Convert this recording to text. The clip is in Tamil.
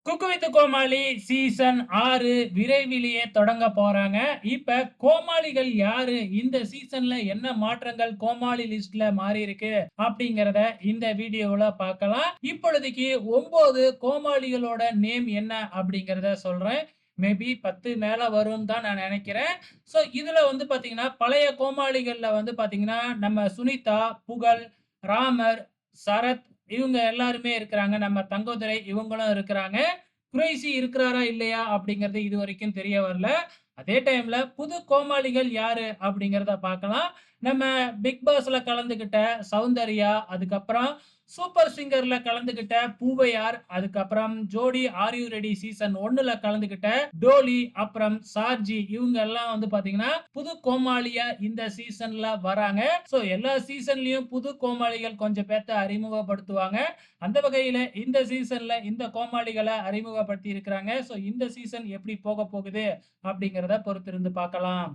குக்கு வித் கோமாளி சீசன் 6 விரைவிலேயே தொடங்க போறாங்க. இப்ப கோமாளிகள் யாரு? இந்த சீசன்ல என்ன மாற்றங்கள் கோமாளி லிஸ்ட்ல மாறியிருக்கு? அப்படிங்கிறத இந்த வீடியோவுல பார்க்கலாம். இப்பொழுதைக்கு 9 கோமாளிகளோட நேம் என்ன அப்படிங்கிறத சொல்றேன். மேபி 10 மேல வரும்னு தான் நான் நெனைக்கிறேன். ஸோ இதுல பார்த்தீங்கன்னா, பழைய கோமாளிகள்ல பார்த்தீங்கன்னா, நம்ம சுனிதா, புகழ், ராமர், சரத் இவங்க எல்லாருமே இருக்கிறாங்க. நம்ம தங்கதுரை இவங்களும் இருக்கிறாங்க. குறைஷி இருக்கிறாரா இல்லையா அப்படிங்கிறது இதுவரைக்கும் தெரிய வரல. அதே டைம்ல புது கோமாளிகள் யாரு அப்படிங்கிறத பார்க்கலாம். நம்ம பிக் பாஸ்ல கலந்துகிட்ட சௌந்தர்யா, அதுக்கப்புறம் சூப்பர் சிங்கர்ல கலந்துகிட்ட பூவையார், அதுக்கப்புறம் Jodi are you ready season 1ல கலந்துகிட்ட டோலி, அப்புறம் சார்ஜி இவங்க எல்லாம் பாத்தீங்கன்னா புது கோமாளியா இந்த சீசன்ல வராங்க. சோ எல்லா சீசன்லயும் புது கோமாளிகள் கொஞ்சம் பேத்த அறிமுகப்படுத்துவாங்க. அந்த வகையில இந்த சீசன்ல இந்த கோமாளிகளை அறிமுகப்படுத்தி இருக்கிறாங்க. சோ இந்த சீசன் எப்படி போக போகுது அப்படிங்கிறத பொறுத்திருந்து பார்க்கலாம்.